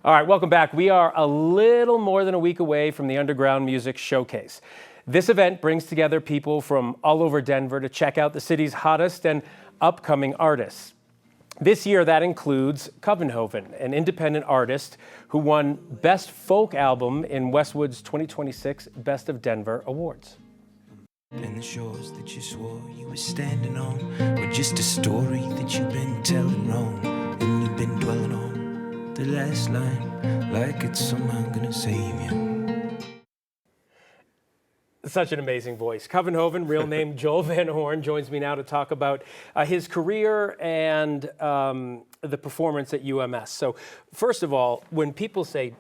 All right, welcome back. We are a little more than a week away from the Underground Music Showcase. This event brings together people from all over Denver to check out the city's hottest and upcoming artists. This year, that includes Covenhoven, an independent artist who won Best Folk Album in Westwood's 2026 Best of Denver Awards. And the shores that you swore you were standing on were just a story that you've been telling wrong, and you've been dwelling on the last line like it's somehow gonna save you. Such an amazing voice. Covenhoven, real name Joel Van Horn, joins me now to talk about his career and the performance at UMS. So first of all, when people say,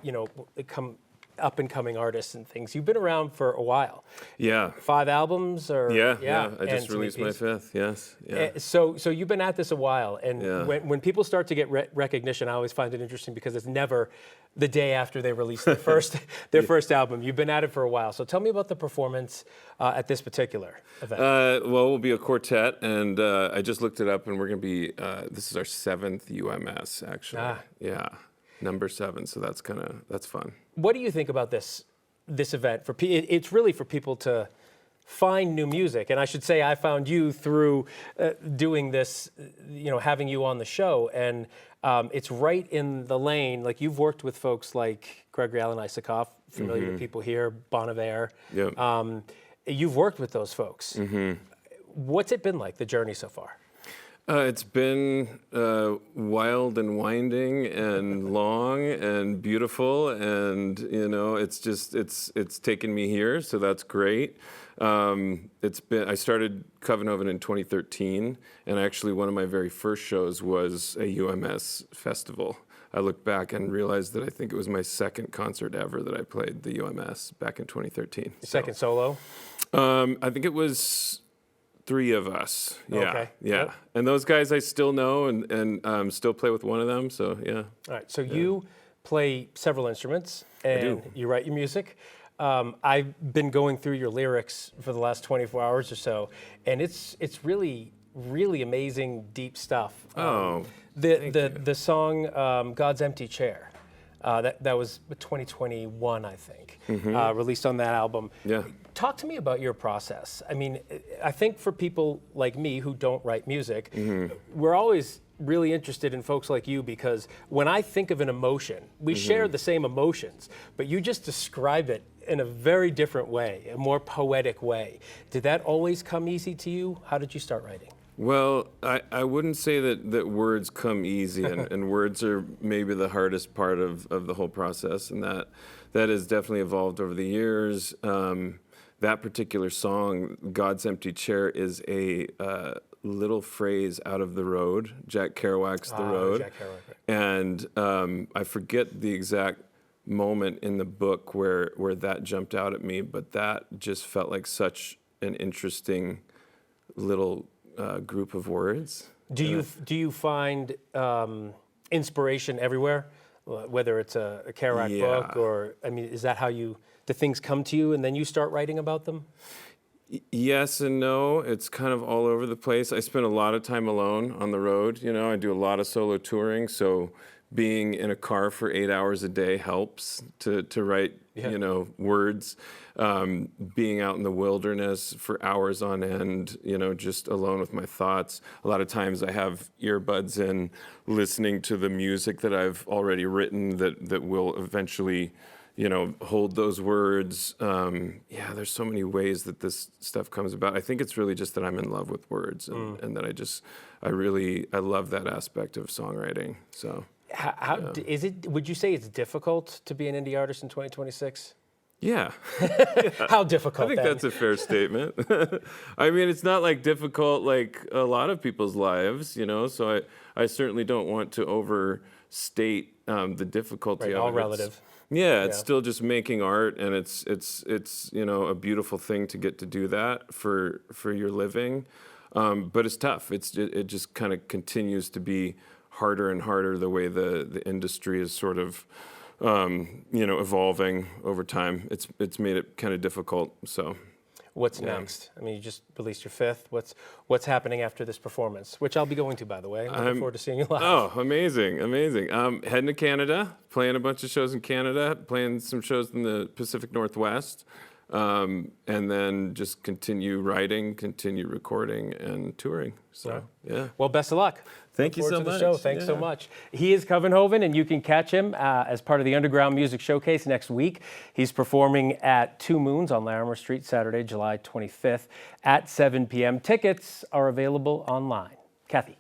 come up and coming artists and things, you've been around for a while. Yeah. 5 albums or? Yeah. I just released my 5th, yes. Yeah. So you've been at this a while, and when people start to get recognition, I always find it interesting because it's never the day after they release their first album. You've been at it for a while. So tell me about the performance at this particular event. Well, we'll be a quartet, and I just looked it up, and we're going to be, this is our 7th UMS, actually. Yeah, number 7, so that's fun. What do you think about this event? It's really for people to find new music, and I should say I found you through doing this, having you on the show, and it's right in the lane. Like, you've worked with folks like Gregory Alan Isakov, familiar to people here, Bon Iver. Yep. You've worked with those folks. What's it been like, the journey so far? It's been wild and winding and long and beautiful, and it's taken me here, so that's great. I started Covenhoven in 2013, and actually one of my very first shows was a UMS festival. I look back and realized that I think it was my second concert ever that I played the UMS back in 2013. Second solo? I think it was 3 of us. Yeah. Okay. Yeah. Yep. And those guys I still know and still play with one of them. So, yeah. All right. So you play several instruments and you write your music. I've been going through your lyrics for the last 24 hours or so, and it's really, really amazing, deep stuff. The song God's Empty Chair. That was 2021, I think, released on that album. Yeah. Talk to me about your process. I mean, I think for people like me who don't write music, we're always really interested in folks like you, because when I think of an emotion, we share the same emotions, but you just describe it in a very different way, a more poetic way. Did that always come easy to you? How did you start writing? Well, I wouldn't say that words come easy, and words are maybe the hardest part of the whole process, and that has definitely evolved over the years. That particular song, God's Empty Chair, is a little phrase out of The Road, Jack Kerouac's The Road. Jack Kerouac. And I forget the exact moment in the book where that jumped out at me, but that just felt like such an interesting little group of words. Do you find inspiration everywhere, whether it's a Kerouac book, or is that how the things come to you and then you start writing about them? Yes and no. It's kind of all over the place. I spend a lot of time alone on the road. I do a lot of solo touring, so being in a car for 8 hours a day helps to write, words. Being out in the wilderness for hours on end, just alone with my thoughts. A lot of times I have earbuds in, listening to the music that I've already written that will eventually, hold those words. There's so many ways that this stuff comes about. I think it's really just that I'm in love with words, and that I love that aspect of songwriting. So. How is it? Would you say it's difficult to be an indie artist in 2026? Yeah. How difficult? I think that's a fair statement. It's not like difficult like a lot of people's lives, So I certainly don't want to overstate the difficulty of it. All relative. It's still just making art, and it's a beautiful thing to get to do that for your living. But it's tough. It just kind of continues to be harder and harder the way the industry is sort of evolving over time. It's made it kind of difficult. So what's next? I mean, you just released your 5th. What's happening after this performance, which I'll be going to, by the way. I'm looking forward to seeing you live. Oh, amazing. Heading to Canada, playing a bunch of shows in Canada, playing some shows in the Pacific Northwest, and then just continue writing, continue recording, and touring. So, yeah. Well, best of luck. Thank you so much. Thanks so much. He is Covenhoven, and you can catch him as part of the Underground Music Showcase next week. He's performing at 2 Moons on Larimer Street, Saturday, July 25th at 7 p.m. Tickets are available online. Kathy.